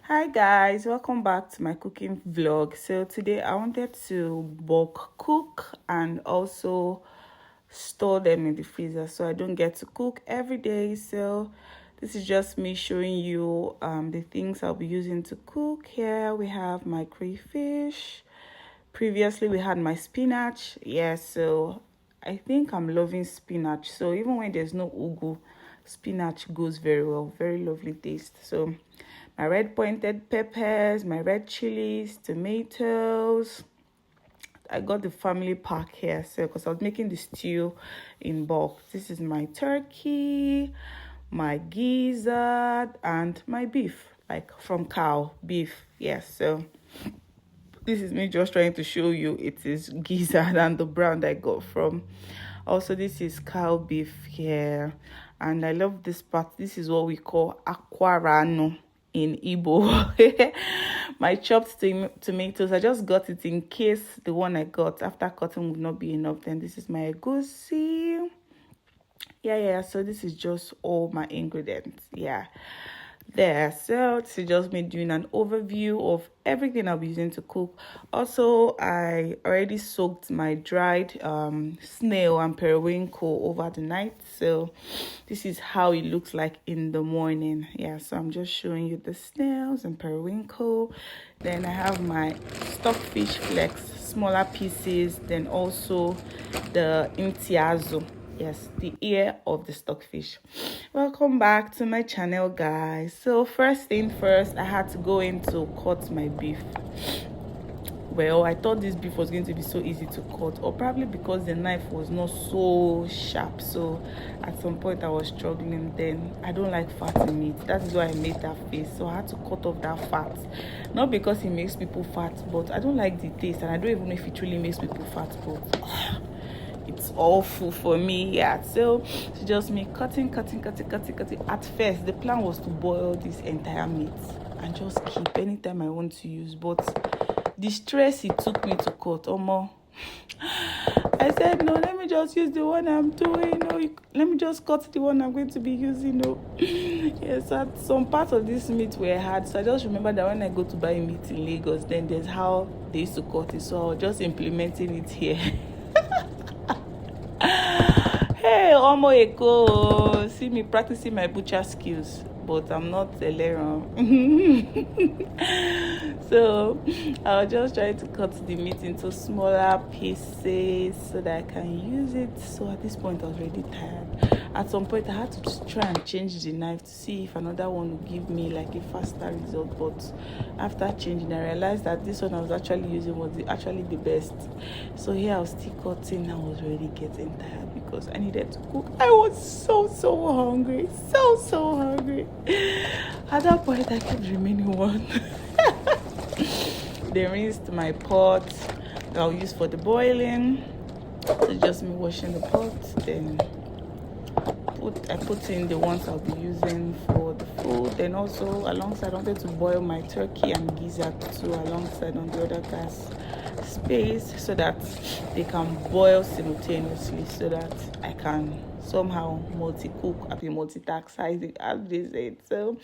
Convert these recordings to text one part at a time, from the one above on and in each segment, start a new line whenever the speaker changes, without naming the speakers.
Hi guys, welcome back to my cooking vlog. So today I wanted to bulk cook and also store them in the freezer so I don't get to cook every day. So this is just me showing you the things I'll be using to cook. Here we have my crayfish. Previously we had my spinach. So I think I'm loving spinach. So even when there's no ugu, spinach goes very well. Very lovely taste. So my red pointed peppers, my red chilies, tomatoes. I got the family pack here, so because I was making the stew in bulk. This is my turkey, my gizzard, and my beef, like from cow beef. Yes, so this is me just trying to show you it is gizzard and the brand I got from. Also, this is cow beef here, and I love this part. This is what we call aquarano in Igbo. My chopped tomatoes, I just got it in case the one I got after cutting would not be enough. Then this is my egusi. So this is just all my ingredients. So this is just me doing an overview of everything I'll be using to cook. Also, I already soaked my dried snail and periwinkle over the night, so this is how it looks like in the morning. So I'm just showing you the snails and periwinkle. Then I have my stockfish flakes, smaller pieces, then also the imtiazo. Yes, the ear of the stockfish. Welcome back to my channel, guys. So first thing first, I had to go in to cut my beef. Well, I thought this beef was going to be so easy to cut, or probably because the knife was not so sharp. So at some point I was struggling. Then I don't like fatty meat. That is why I made that face. So I had to cut off that fat. Not because it makes people fat, but I don't like the taste, and I don't even know if it really makes people fat, but it's awful for me. So it's just me cutting. At first the plan was to boil this entire meat and just keep anytime I want to use, but the stress it took me to cut, Omo, I said no, let me just use the one I'm doing. Let me just cut the one I'm going to be using. Yes, some parts of this meat were hard, so I just remember that when I go to buy meat in Lagos, then there's how they used to cut it, so I was just implementing it here. Hey, Omo Eko, see me practicing my butcher skills, but I'm not a learner. So I was just trying to cut the meat into smaller pieces so that I can use it. So at this point I was really tired. At some point I had to try and change the knife to see if another one would give me like a faster result, but after changing I realized that this one I was actually using was actually the best. So here I was still cutting. I was really getting tired because I needed to cook. I was so hungry, so hungry. At that point I kept remaining one. They rinsed my pot that I'll use for the boiling. So just me washing the pot. Then I put in the ones I'll be using for the food. Then also alongside I wanted to boil my turkey and gizzard too alongside on the other gas space so that they can boil simultaneously, so that I can somehow multi-cook, multitask, as they say. So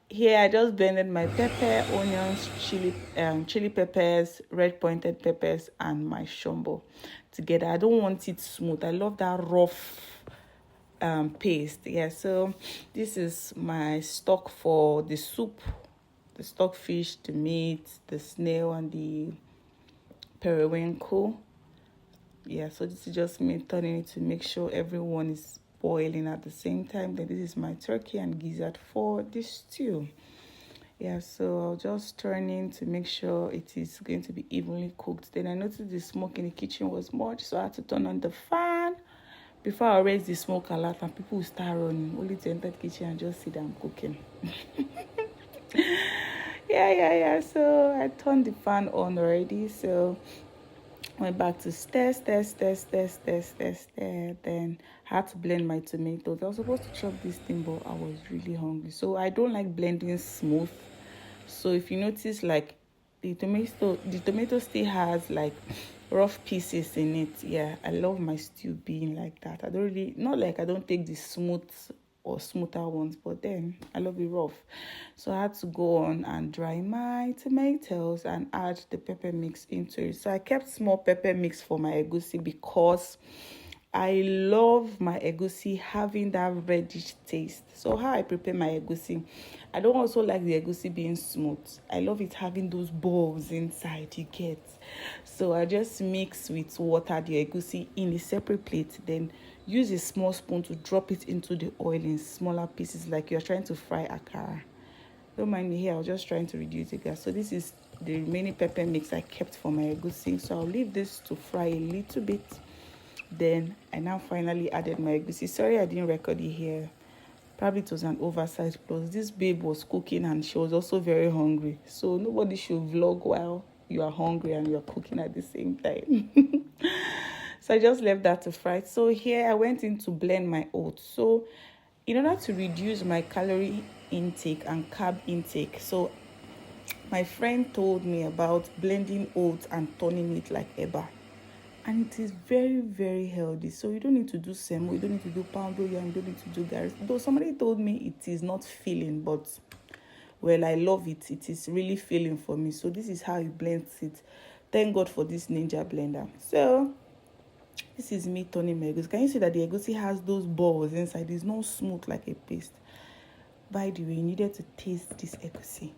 here I just blended my pepper, onions, chili peppers, red pointed peppers, and my shombo together. I don't want it smooth. I love that rough paste. So this is my stock for the soup, the stockfish, the meat, the snail, and the periwinkle. So this is just me turning it to make sure everyone is boiling at the same time. Then this is my turkey and gizzard for this stew. So I'll just turn in to make sure it is going to be evenly cooked. Then I noticed the smoke in the kitchen was much, so I had to turn on the fan before I raise the smoke a lot and people will start running only to enter the kitchen and just see that I'm cooking. So I turned the fan on already. So went back to stir. Then I had to blend my tomatoes. I was supposed to chop this thing, but I was really hungry, so I don't like blending smooth. So if you notice, like the tomato still has like rough pieces in it. I love my stew being like that. I don't take the smooth or smoother ones, but then I love it rough. So I had to go on and dry my tomatoes and add the pepper mix into it. So I kept small pepper mix for my egusi because I love my egusi having that reddish taste. So how I prepare my egusi, I don't also like the egusi being smooth. I love it having those balls inside, you get. So I just mix with water the egusi in a separate plate, then use a small spoon to drop it into the oil in smaller pieces like you're trying to fry akara. Don't mind me here, I was just trying to reduce the gas. So this is the remaining pepper mix I kept for my egusi. So I'll leave this to fry a little bit. Then I now finally added my egusi. Sorry I didn't record it here. Probably it was an oversized, plus this babe was cooking and she was also very hungry. So nobody should vlog while you are hungry and you are cooking at the same time. So I just left that to fry. So here I went in to blend my oats. So in order to reduce my calorie intake and carb intake, so my friend told me about blending oats and turning it like eba, and it is very healthy. So you don't need to do semo, you don't need to do poundo yam, you don't need to do garri. Though somebody told me it is not filling, but well, I love it. It is really filling for me. So this is how it blends it. Thank God for this Ninja blender. So this is me turning my egusi. Can you see that the egusi has those balls inside? It's not smooth like a paste. By the way, you needed to taste this egusi.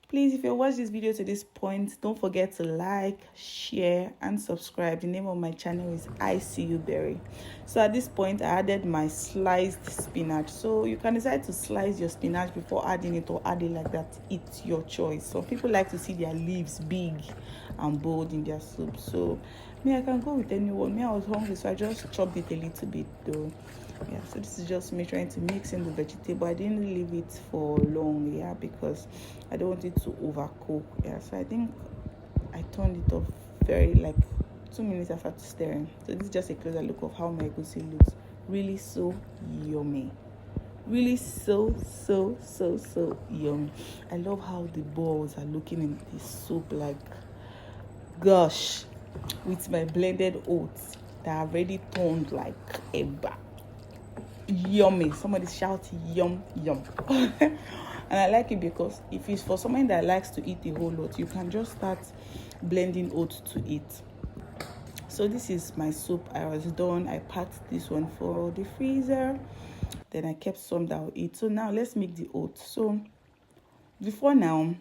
Please, if you watch this video to this point, don't forget to like, share, and subscribe. The name of my channel is I See You Berry. So at this point, I added my sliced spinach. So you can decide to slice your spinach before adding it or add it like that. It's your choice. Some people like to see their leaves big and bold in their soup. So me, I can go with anyone. Me, I was hungry, so I just chopped it a little bit though. Yeah, so this is just me trying to mix in the vegetable. I didn't leave it for long, yeah, because I don't want it to overcook. Yeah, so I think I turned it off very like 2 minutes after stirring. So this is just a closer look of how my egusi looks. Really so yummy. Really so yummy. I love how the balls are looking in this soup, like gosh, with my blended oats that are already turned like a bar. Yummy. Somebody shout yum. And I like it because if it's for someone that likes to eat a whole lot, you can just start blending oats to eat. So this is my soup. I was done. I packed this one for the freezer, then I kept some that I'll eat. So now let's make the oats. So before now,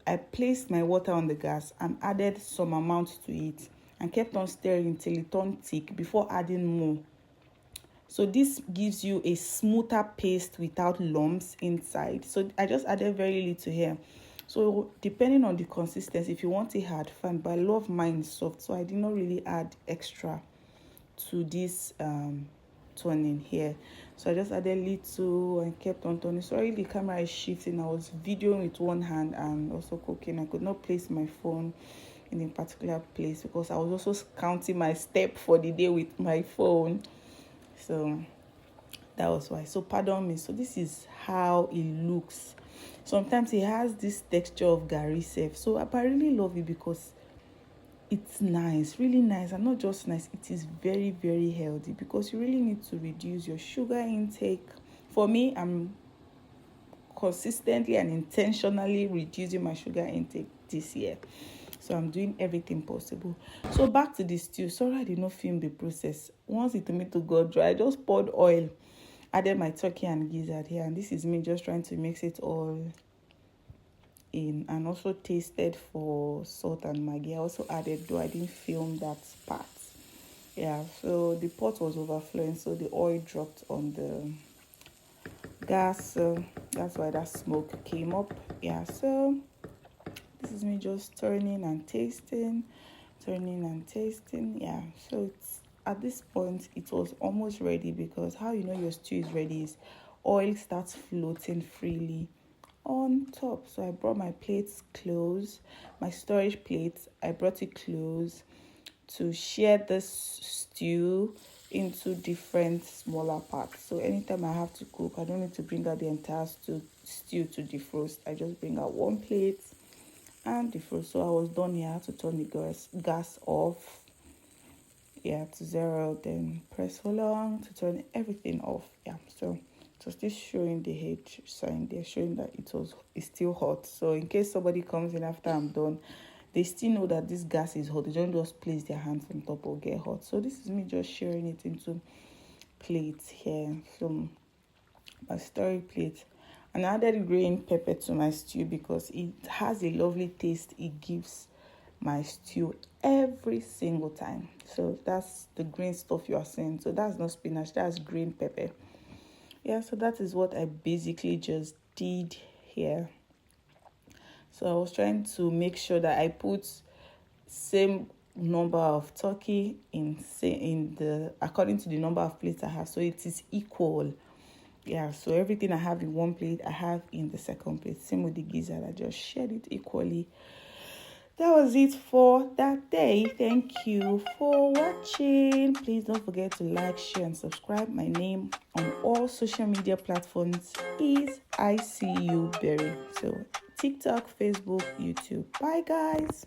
I placed my water on the gas and added some amount to it and kept on stirring until it turned thick before adding more. So this gives you a smoother paste without lumps inside. So I just added very little here. So depending on the consistency, if you want it hard, fine. But I love mine soft, so I did not really add extra to this turning here. So I just added little and kept on turning. Sorry, the camera is shifting. I was videoing with one hand and also cooking. I could not place my phone in a particular place because I was also counting my step for the day with my phone. So that was why. So pardon me. So this is how it looks. Sometimes it has this texture of garri self. So I really love it because it's nice, really nice, and not just nice, it is very healthy because you really need to reduce your sugar intake. For me, I'm consistently and intentionally reducing my sugar intake this year. So I'm doing everything possible. So back to the stew. Sorry I did not film the process. Once the tomato got dry, I just poured oil, added my turkey and gizzard here, and this is me just trying to mix it all in, and also tasted for salt and maggi. I also added, though I didn't film that part. Yeah, so the pot was overflowing, so the oil dropped on the gas, so that's why that smoke came up. Yeah, so this is me just turning and tasting. Yeah, so it's at this point it was almost ready, because how you know your stew is ready is oil starts floating freely on top. So I brought my plates close, my storage plates, I brought it close to share this stew into different smaller parts. So anytime I have to cook, I don't need to bring out the entire stew to defrost. I just bring out one plate and defrost. So I was done here. I had to turn the gas off. yeah, to 0, then press hold on to turn everything off. Yeah, so it was just showing the H sign there, showing that it's still hot. So in case somebody comes in after I'm done, they still know that this gas is hot. They don't just place their hands on top or get hot. So this is me just sharing it into plates here. So my story plate. And I added green pepper to my stew because it has a lovely taste it gives my stew every single time. So that's the green stuff you are seeing. So that's not spinach, that's green pepper. Yeah, so that is what I basically just did here. So I was trying to make sure that I put same number of turkey in the according to the number of plates I have, so it is equal. Yeah, so everything I have in one plate I have in the second plate. Same with the gizzard, I just shared it equally. That was it for that day. Thank you for watching. Please don't forget to like, share, and subscribe. My name on all social media platforms is ICU Berry. So TikTok, Facebook, YouTube. Bye guys.